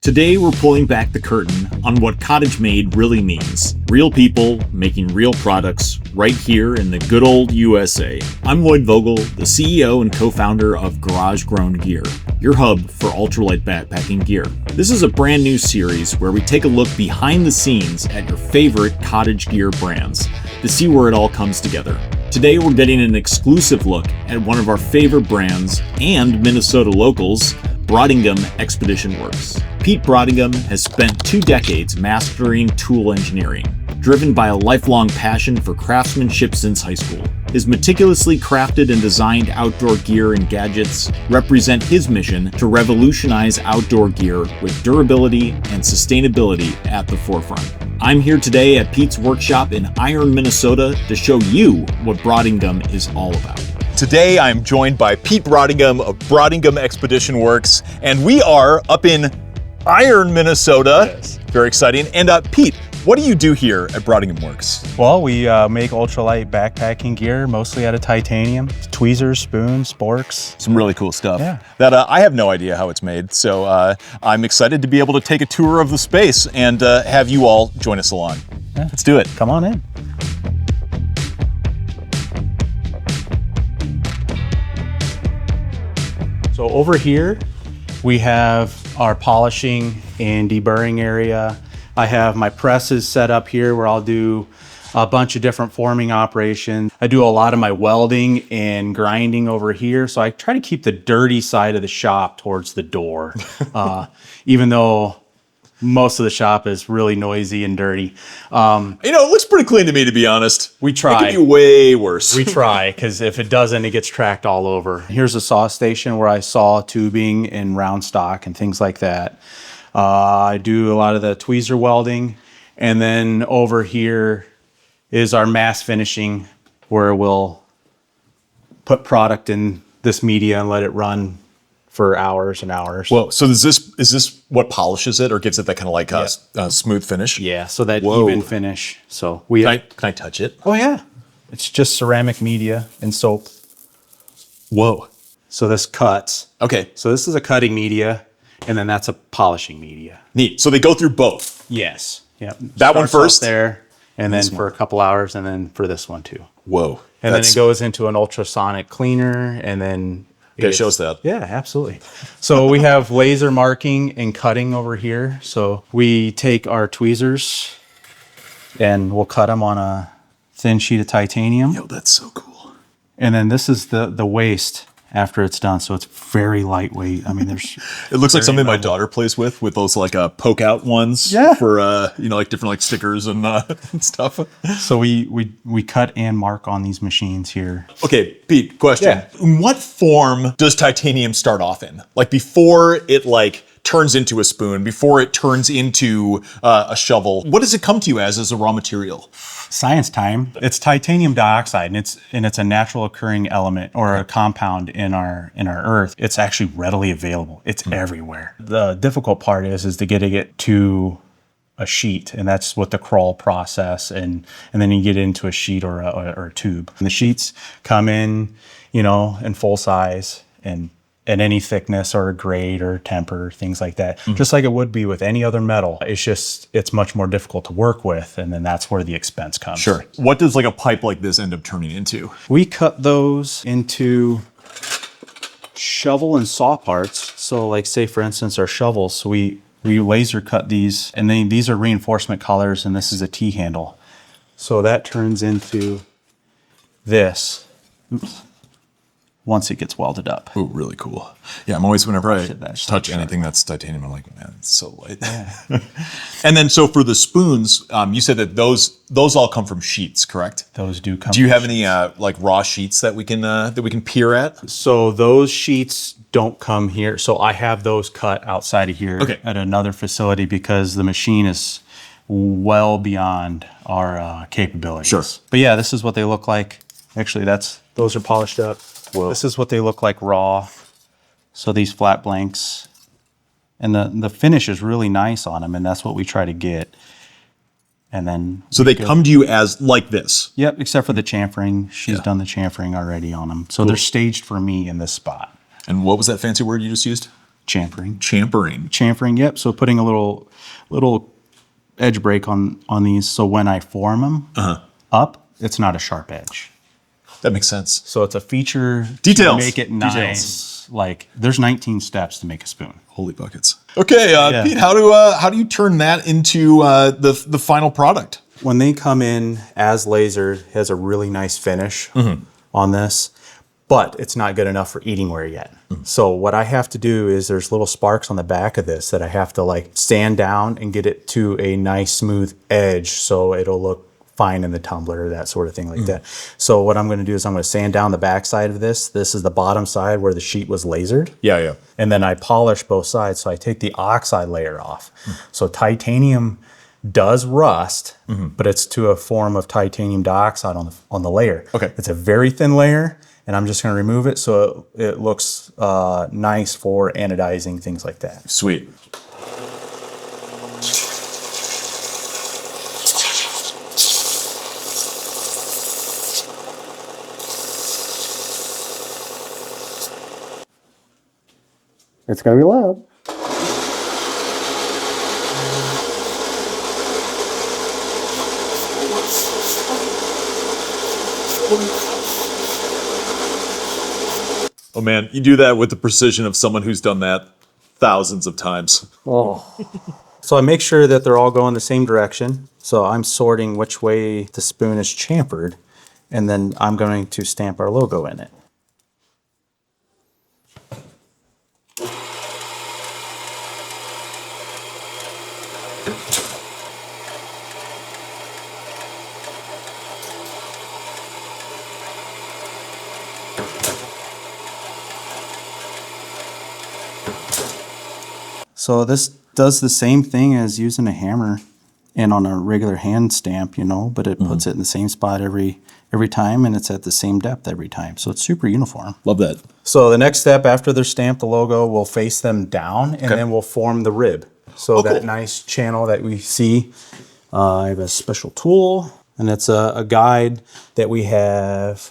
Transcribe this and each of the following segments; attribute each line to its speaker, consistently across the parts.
Speaker 1: Today we're pulling back the curtain on what cottage made really means. Real people making real products right here in the good old USA. I'm Lloyd Vogel, the CEO and co-founder of Garage Grown Gear, your hub for ultralight backpacking gear. This is a brand new series where we take a look behind the scenes at your favorite cottage gear brands to see where it all comes together. Today we're getting an exclusive look at one of our favorite brands and Minnesota locals, Brautigam Expedition Works. Pete Brautigam has spent 2 decades mastering tool engineering, driven by a lifelong passion for craftsmanship since high school. His meticulously crafted and designed outdoor gear and gadgets represent his mission to revolutionize outdoor gear with durability and sustainability at the forefront. I'm here today at Pete's workshop in Iron, Minnesota to show you what Brautigam is all about.
Speaker 2: Today I'm joined by Pete Brautigam of Brautigam Expedition Works, and we are up in Iron, Minnesota.
Speaker 3: Yes.
Speaker 2: Very exciting. And Pete, what do you do here at Brautigam Works?
Speaker 3: Well, we make ultralight backpacking gear, mostly out of titanium. Tweezers, spoons, sporks.
Speaker 2: Some really cool stuff
Speaker 3: Yeah.
Speaker 2: that I have no idea how it's made. So I'm excited to be able to take a tour of the space and have you all join us along.
Speaker 3: Yeah.
Speaker 2: Let's do it.
Speaker 3: Come on in. So over here, we have our polishing and deburring area. I have my presses set up here where I'll do a bunch of different forming operations. I do a lot of my welding and grinding over here. So I try to keep the dirty side of the shop towards the door, even though most of the shop is really noisy and dirty.
Speaker 2: It looks pretty clean to me, to be honest.
Speaker 3: We try.
Speaker 2: It could be way worse.
Speaker 3: We try, because if it doesn't, it gets tracked all over. Here's a saw station where I saw tubing and round stock and things like that. I do a lot of the tweezer welding. And then over here is our mass finishing, where we'll put product in this media and let it run for hours and hours.
Speaker 2: Well, so is this what polishes it or gives it that kind of like a smooth finish?
Speaker 3: Yeah, so that
Speaker 2: Whoa.
Speaker 3: even finish. So we
Speaker 2: Can I touch it?
Speaker 3: Oh yeah. It's just ceramic media and soap.
Speaker 2: Whoa.
Speaker 3: So this cuts.
Speaker 2: Okay.
Speaker 3: So this is a cutting media, and then that's a polishing media.
Speaker 2: Neat. So they go through both.
Speaker 3: Yes. Yep.
Speaker 2: That one
Speaker 3: Starts out
Speaker 2: first?
Speaker 3: there, and then for a couple hours, and then for this one too.
Speaker 2: Whoa.
Speaker 3: And then it goes into an ultrasonic cleaner, and then
Speaker 2: It shows that.
Speaker 3: Yeah, absolutely. So we have laser marking and cutting over here. So we take our tweezers and we'll cut them on a thin sheet of titanium.
Speaker 2: Yo, that's so cool.
Speaker 3: And then this is the waste after it's done. So it's very lightweight. I mean, there's
Speaker 2: It looks like something my
Speaker 3: mobile.
Speaker 2: daughter plays with those like poke out ones.
Speaker 3: Yeah.
Speaker 2: For like different like stickers and and stuff.
Speaker 3: So we cut and mark on these machines here.
Speaker 2: Okay, Pete, question.
Speaker 3: Yeah.
Speaker 2: In what form does titanium start off in? Like before it like turns into a spoon, before it turns into a shovel, what does it come to you as a raw material?
Speaker 3: Science time. It's titanium dioxide, and it's a natural occurring element or a compound in our earth. It's actually readily available. It's everywhere. The difficult part is to get it to a sheet, and that's what the crawl process, and then you get into a sheet or a tube. And the sheets come in, in full size and at any thickness or grade or temper, things like that. Just like it would be with any other metal. It's much more difficult to work with, and then that's where the expense comes.
Speaker 2: Sure. What does like a pipe like this end up turning into?
Speaker 3: We cut those into shovel and saw parts. So like say for instance our shovels, so we laser cut these, and then these are reinforcement collars, and this is a T-handle. So that turns into this. Oops. Once it gets welded up.
Speaker 2: Ooh, really cool. Yeah, I'm always, whenever I
Speaker 3: that's
Speaker 2: touch
Speaker 3: sharp.
Speaker 2: anything that's titanium, I'm like, man, it's so light. Yeah. And then, so for the spoons, you said that those all come from sheets, correct?
Speaker 3: Those do come.
Speaker 2: Do you have any like raw sheets that we can peer at?
Speaker 3: So those sheets don't come here. So I have those cut outside of here
Speaker 2: Okay.
Speaker 3: at another facility because the machine is well beyond our capabilities.
Speaker 2: Sure.
Speaker 3: But yeah, this is what they look like. Actually, those are polished up.
Speaker 2: Whoa.
Speaker 3: This is what they look like raw. So these flat blanks, and the finish is really nice on them, and that's what we try to get. And then
Speaker 2: So they come to you as like this.
Speaker 3: Yep, except for the chamfering. She's done the chamfering already on them. So they're staged for me in this spot.
Speaker 2: And what was that fancy word you just used?
Speaker 3: Chamfering.
Speaker 2: Chamfering.
Speaker 3: Yep. So putting a little edge break on these, so when I form them up, it's not a sharp edge.
Speaker 2: That makes sense.
Speaker 3: So it's a feature
Speaker 2: Details.
Speaker 3: to make it nice.
Speaker 2: Details.
Speaker 3: Like there's 19 steps to make a spoon.
Speaker 2: Holy buckets. Okay, Pete, how do you turn that into the final product?
Speaker 3: When they come in as lasered, it has a really nice finish on this, but it's not good enough for eating ware yet. So what I have to do is there's little sparks on the back of this that I have to like sand down and get it to a nice smooth edge so it'll look fine in the tumbler, that sort of thing like that. So what I'm going to do is I'm going to sand down the back side of this. This is the bottom side where the sheet was lasered.
Speaker 2: Yeah.
Speaker 3: And then I polish both sides. So I take the oxide layer off. So titanium does rust, but it's to a form of titanium dioxide on the layer.
Speaker 2: Okay.
Speaker 3: It's a very thin layer, and I'm just going to remove it so it looks nice for anodizing, things like that.
Speaker 2: Sweet.
Speaker 3: It's going to be loud.
Speaker 2: Oh man, you do that with the precision of someone who's done that thousands of times.
Speaker 3: So I make sure that they're all going the same direction. So I'm sorting which way the spoon is chamfered, and then I'm going to stamp our logo in it. So this does the same thing as using a hammer and on a regular hand stamp, you know, but it puts it in the same spot every time, and it's at the same depth every time. So it's super uniform.
Speaker 2: Love that.
Speaker 3: So the next step after they're stamped, the logo, we'll face them down, and then we'll form the rib. So that nice channel that we see, I have a special tool, and it's a guide that we have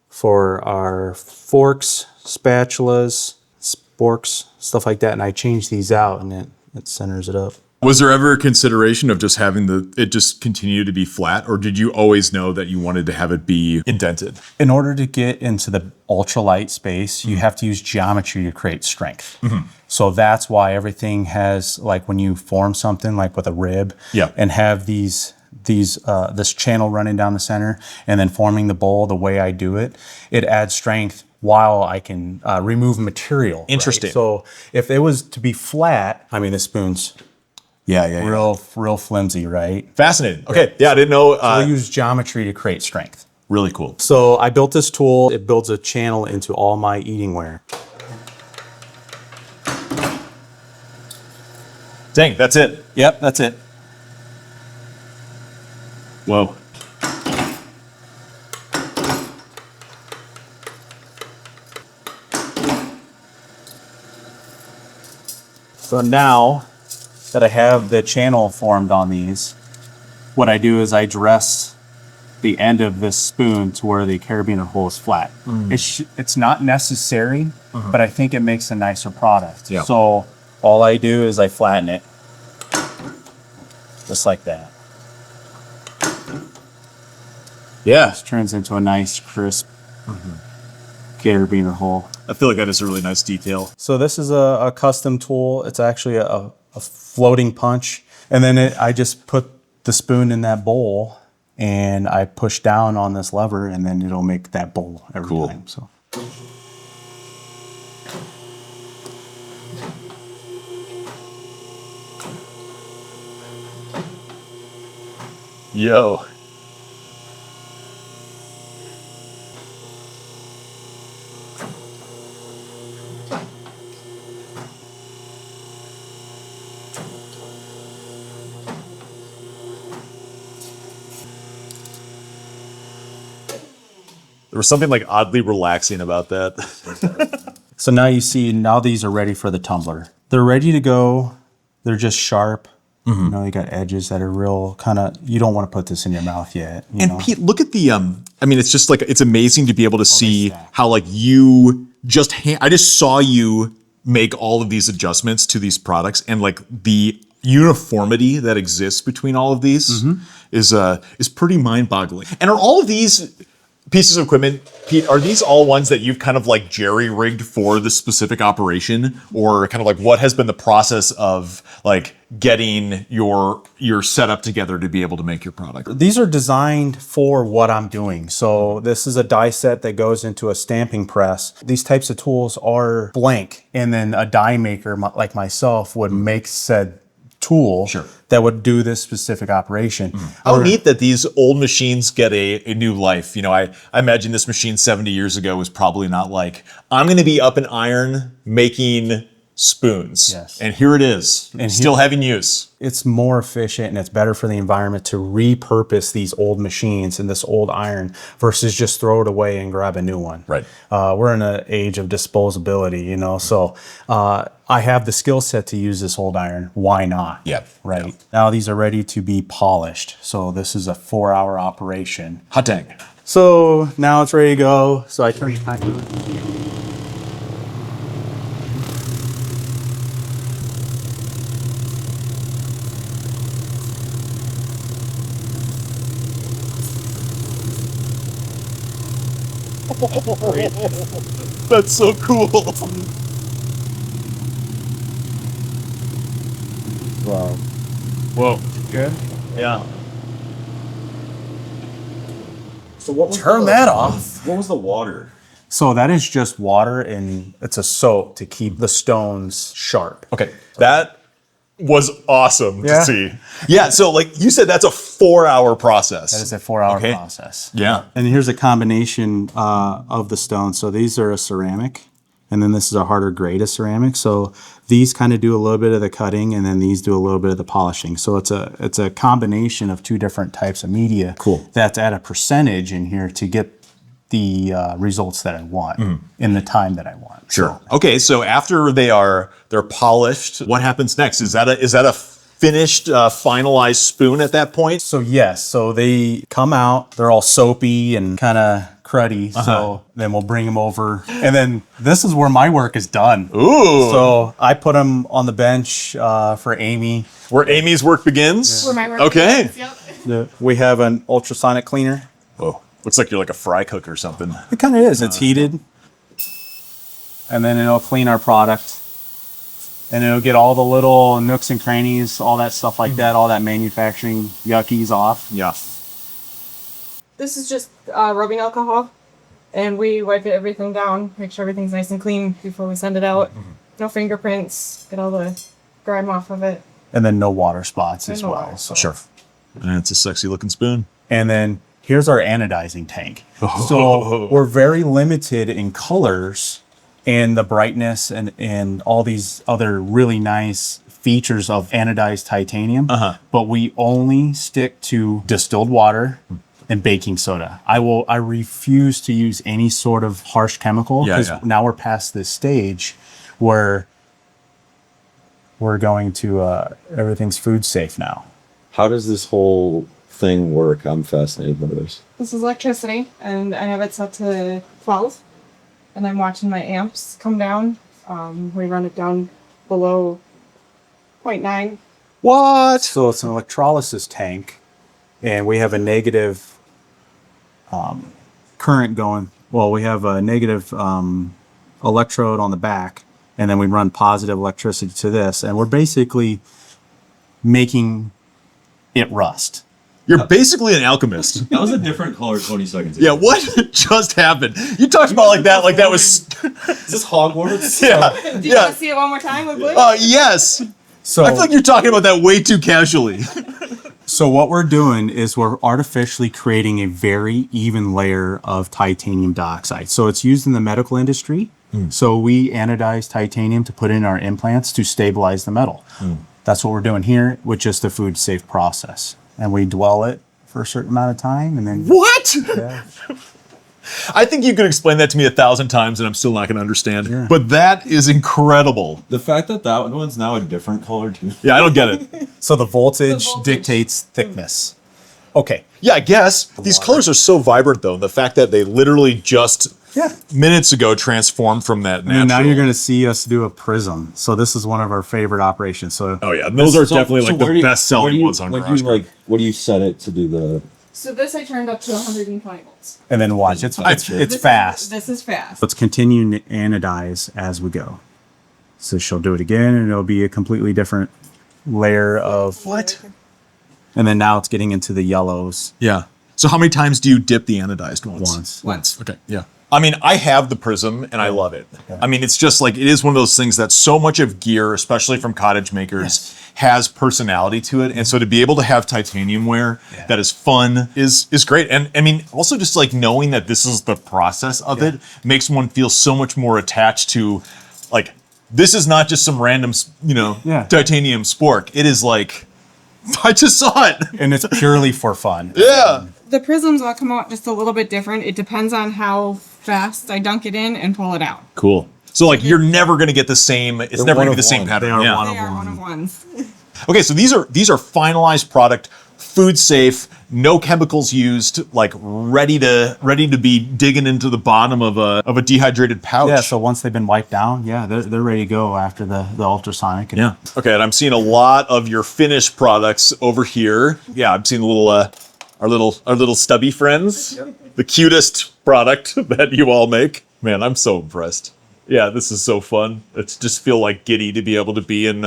Speaker 3: for our forks, spatulas, sporks, stuff like that, and I change these out, and it centers it up.
Speaker 2: Was there ever a consideration of just having it just continue to be flat, or did you always know that you wanted to have it be indented?
Speaker 3: In order to get into the ultralight space, you have to use geometry to create strength. So that's why everything has, like when you form something like with a rib and have this channel running down the center and then forming the bowl the way I do it, it adds strength while I can remove material.
Speaker 2: Interesting.
Speaker 3: Right? So if it was to be flat, I mean, the spoon's real flimsy, right?
Speaker 2: Fascinating. Okay, I didn't know.
Speaker 3: We use geometry to create strength.
Speaker 2: Really cool.
Speaker 3: So I built this tool. It builds a channel into all my eating ware.
Speaker 2: Dang, that's it.
Speaker 3: Yep, that's it.
Speaker 2: Whoa.
Speaker 3: So now that I have the channel formed on these, what I do is I dress the end of this spoon to where the carabiner hole is flat. It's not necessary, but I think it makes a nicer product.
Speaker 2: Yeah.
Speaker 3: So all I do is I flatten it, just like that.
Speaker 2: Yeah.
Speaker 3: It turns into a nice, crisp carabiner hole.
Speaker 2: I feel like that is a really nice detail.
Speaker 3: So this is a custom tool. It's actually a floating punch. And then I just put the spoon in that bowl and I push down on this lever and then it'll make that bowl every time. So.
Speaker 2: Yo. There was something like oddly relaxing about that.
Speaker 3: So now you see, now these are ready for the tumbler. They're ready to go. They're just sharp. You know, you got edges that are real kind of, you don't want to put this in your mouth yet. You know?
Speaker 2: Pete, look at the, I mean, it's just like, it's amazing to be able to see how like you just, I just saw you make all of these adjustments to these products, and like the uniformity that exists between all of these is pretty mind-boggling. And are all of these pieces of equipment, Pete, are these all ones that you've kind of like jerry-rigged for the specific operation, or kind of like what has been the process of like getting your setup together to be able to make your product?
Speaker 3: These are designed for what I'm doing. So this is a die set that goes into a stamping press. These types of tools are blank, and then a die maker like myself would make said tool that would do this specific operation.
Speaker 2: How neat that these old machines get a new life. You know, I imagine this machine 70 years ago was probably not like, I'm going to be up in iron making spoons.
Speaker 3: Yes.
Speaker 2: And here it is, and still having use.
Speaker 3: It's more efficient and it's better for the environment to repurpose these old machines and this old iron versus just throw it away and grab a new one.
Speaker 2: Right.
Speaker 3: We're in an age of disposability, you know, so I have the skill set to use this old iron. Why not?
Speaker 2: Yeah.
Speaker 3: Right.
Speaker 2: Yeah.
Speaker 3: Now these are ready to be polished. So this is a 4-hour operation.
Speaker 2: Hot dang.
Speaker 3: So now it's ready to go. So I turn the timer.
Speaker 2: That's so cool.
Speaker 3: Wow.
Speaker 2: Whoa.
Speaker 3: Good.
Speaker 2: Yeah.
Speaker 1: So what was
Speaker 3: Turn that off.
Speaker 1: What was the water?
Speaker 3: So that is just water, and it's a soap to keep the stones sharp.
Speaker 2: Okay. That was awesome
Speaker 3: Yeah.
Speaker 2: to see. Yeah. So like you said, that's a 4-hour process.
Speaker 3: That is a 4-hour
Speaker 2: Okay.
Speaker 3: process.
Speaker 2: Yeah.
Speaker 3: And here's a combination of the stones. So these are a ceramic, and then this is a harder grade of ceramic. So these kind of do a little bit of the cutting, and then these do a little bit of the polishing. So it's a combination of two different types of media.
Speaker 1: Cool.
Speaker 3: That's at a percentage in here to get the results that I want in the time that I want.
Speaker 2: Sure. Okay. So after they're polished, what happens next? Is that a finished, finalized spoon at that point?
Speaker 3: So yes, so they come out, they're all soapy and kind of cruddy. So then we'll bring them over. And then this is where my work is done.
Speaker 2: Ooh.
Speaker 3: So I put them on the bench for Amy.
Speaker 2: Where Amy's work begins?
Speaker 4: Where my work
Speaker 2: Okay.
Speaker 4: begins, yep.
Speaker 3: We have an ultrasonic cleaner.
Speaker 2: Whoa. Looks like you're like a fry cook or something.
Speaker 3: It kind of is. It's heated. And then it'll clean our product. And it'll get all the little nooks and crannies, all that stuff like that, all that manufacturing yuckies off.
Speaker 2: Yeah.
Speaker 4: This is just rubbing alcohol, and we wipe everything down, make sure everything's nice and clean before we send it out. No fingerprints, get all the grime off of it.
Speaker 3: And then no water spots as
Speaker 4: no
Speaker 3: well.
Speaker 4: water.
Speaker 3: So.
Speaker 2: Sure. And it's a sexy looking spoon.
Speaker 3: And then here's our anodizing tank. So we're very limited in colors and the brightness and all these other really nice features of anodized titanium. But we only stick to distilled water and baking soda. I refuse to use any sort of harsh chemical because now we're past this stage where we're going to everything's food safe now.
Speaker 5: How does this whole thing work? I'm fascinated by this.
Speaker 4: This is electricity, and I have it set to 12, and I'm watching my amps come down. We run it down below 0.9.
Speaker 2: What?
Speaker 3: So it's an electrolysis tank, and we have a negative current going. Well, we have a negative electrode on the back, and then we run positive electricity to this, and we're basically making it rust.
Speaker 2: You're basically an alchemist.
Speaker 1: That was a different color 20 seconds ago.
Speaker 2: Yeah, what just happened? You talked about like that was.
Speaker 1: Is this Hogwarts?
Speaker 2: Yeah.
Speaker 4: Do you want to see it one more time with blue?
Speaker 2: Yes.
Speaker 3: So
Speaker 2: I feel like you're talking about that way too casually.
Speaker 3: So what we're doing is we're artificially creating a very even layer of titanium dioxide. So it's used in the medical industry. So we anodize titanium to put in our implants to stabilize the metal. That's what we're doing here with just the food safe process. And we dwell it for a certain amount of time and then...
Speaker 2: What?
Speaker 3: Yeah.
Speaker 2: I think you could explain that to me 1,000 times and I'm still not going to understand. Yeah. But that is incredible.
Speaker 1: The fact that one's now a different color too.
Speaker 2: Yeah, I don't get it.
Speaker 3: So the voltage dictates thickness. Okay.
Speaker 2: Yeah, I guess. These colors are so vibrant though. The fact that they literally just minutes ago transformed from that natural.
Speaker 3: And now you're going to see us do a prism. So this is one of our favorite operations. So
Speaker 2: Oh yeah, those are definitely like the best selling ones on Garage.
Speaker 5: What do you set it to do the?
Speaker 4: So this I turned up to 120 volts.
Speaker 3: and then watch, it's
Speaker 4: This
Speaker 3: fast.
Speaker 4: This is fast.
Speaker 3: Let's continue to anodize as we go. So she'll do it again, and it'll be a completely different layer of
Speaker 2: What?
Speaker 3: And then now it's getting into the yellows.
Speaker 2: Yeah. So how many times do you dip the anodized ones?
Speaker 3: Once.
Speaker 2: Okay. Yeah. I mean, I have the prism and I love it. I mean, it's just like, it is one of those things that so much of gear, especially from cottage makers, has personality to it. And so to be able to have titanium ware that is fun is great. And I mean, also just like knowing that this is the process of it makes one feel so much more attached to, like, this is not just some random, titanium spork. It is like, I just saw it.
Speaker 3: And it's purely for fun.
Speaker 2: Yeah.
Speaker 4: The prisms all come out just a little bit different. It depends on how fast I dunk it in and pull it out.
Speaker 2: Cool. So like you're never going to get the same, it's never going to be the same pattern.
Speaker 3: They are
Speaker 2: Yeah.
Speaker 3: one
Speaker 4: They
Speaker 3: of
Speaker 4: are one of ones.
Speaker 2: Okay, so these are finalized product, food safe, no chemicals used, like ready to be digging into the bottom of a dehydrated pouch.
Speaker 3: Yeah, so once they've been wiped down, they're ready to go after the ultrasonic.
Speaker 2: Yeah. Okay, and I'm seeing a lot of your finished products over here. Yeah, I'm seeing our little stubby friends. The cutest product that you all make. Man, I'm so impressed. Yeah, this is so fun. It's just feel like giddy to be able to be in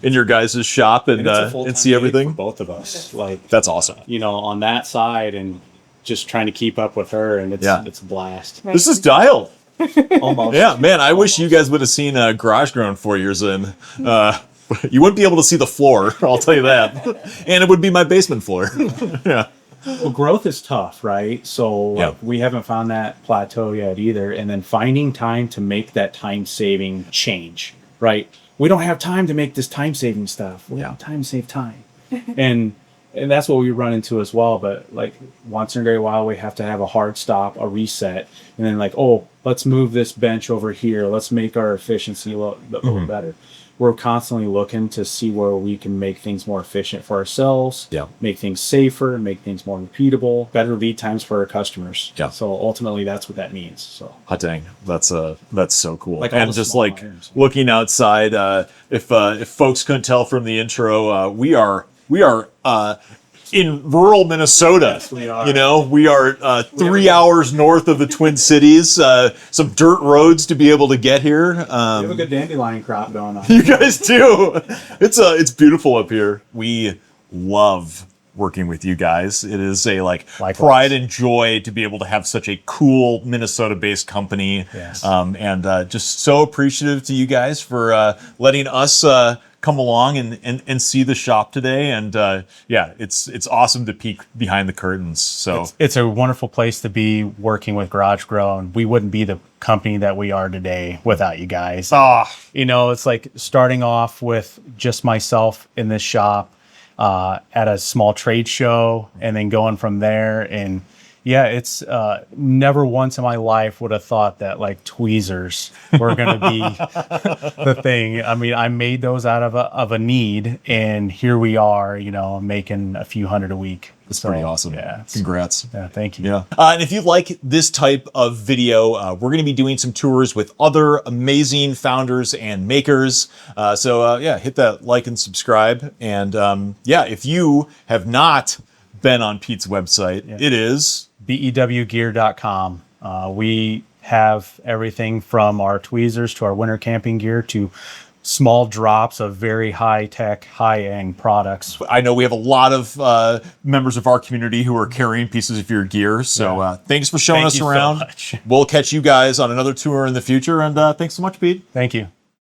Speaker 2: your guys' shop and see everything.
Speaker 3: For both of us. Like,
Speaker 2: That's awesome.
Speaker 3: on that side and just trying to keep up with her, and it's a blast.
Speaker 2: This is dialed.
Speaker 3: Almost.
Speaker 2: Yeah, man, I wish you guys would have seen Garage Grown 4 years in. You wouldn't be able to see the floor, I'll tell you that. And it would be my basement floor. Yeah.
Speaker 3: Well, growth is tough, right? So
Speaker 2: Yeah.
Speaker 3: we haven't found that plateau yet either. And then finding time to make that time-saving change, right? We don't have time to make this time-saving stuff. We have time to save time. and that's what we run into as well. But like once in a great while, we have to have a hard stop, a reset. And then like, oh, let's move this bench over here. Let's make our efficiency a little better. We're constantly looking to see where we can make things more efficient for ourselves, make things safer, make things more repeatable, better lead times for our customers.
Speaker 2: Yeah.
Speaker 3: So ultimately, that's what that means. So
Speaker 2: Hot dang, that's so cool.
Speaker 3: Like all
Speaker 2: and
Speaker 3: the
Speaker 2: just
Speaker 3: small
Speaker 2: like
Speaker 3: items.
Speaker 2: looking outside, if folks couldn't tell from the intro, we are in rural Minnesota.
Speaker 3: Yes, we are.
Speaker 2: We are 3 hours north of the Twin Cities. Some dirt roads to be able to get here.
Speaker 3: we have a good dandelion crop going on.
Speaker 2: You guys do. It's beautiful up here. We love working with you guys. It is a
Speaker 3: Likewise.
Speaker 2: pride and joy to be able to have such a cool Minnesota-based company.
Speaker 3: Yes.
Speaker 2: And just so appreciative to you guys for letting us come along and see the shop today. And it's awesome to peek behind the curtains. So
Speaker 3: It's a wonderful place to be working with Garage Grown. We wouldn't be the company that we are today without you guys. It's like starting off with just myself in this shop at a small trade show and then going from there. And it's never once in my life would have thought that like tweezers were going to be the thing. I mean, I made those out of a need, and here we are, making a few hundred a week.
Speaker 2: it's pretty awesome.
Speaker 3: Yeah.
Speaker 2: Congrats.
Speaker 3: Yeah. Thank you.
Speaker 2: Yeah. And if you like this type of video, we're going to be doing some tours with other amazing founders and makers. So hit that like and subscribe. And if you have not been on Pete's website, it is
Speaker 3: BEWgear.com. We have everything from our tweezers to our winter camping gear to small drops of very high-tech, high-end products.
Speaker 2: I know we have a lot of members of our community who are carrying pieces of your gear. So thanks for showing
Speaker 3: Thank
Speaker 2: us
Speaker 3: you so
Speaker 2: around.
Speaker 3: much.
Speaker 2: We'll catch you guys on another tour in the future. And thanks so much, Pete.
Speaker 3: Thank you.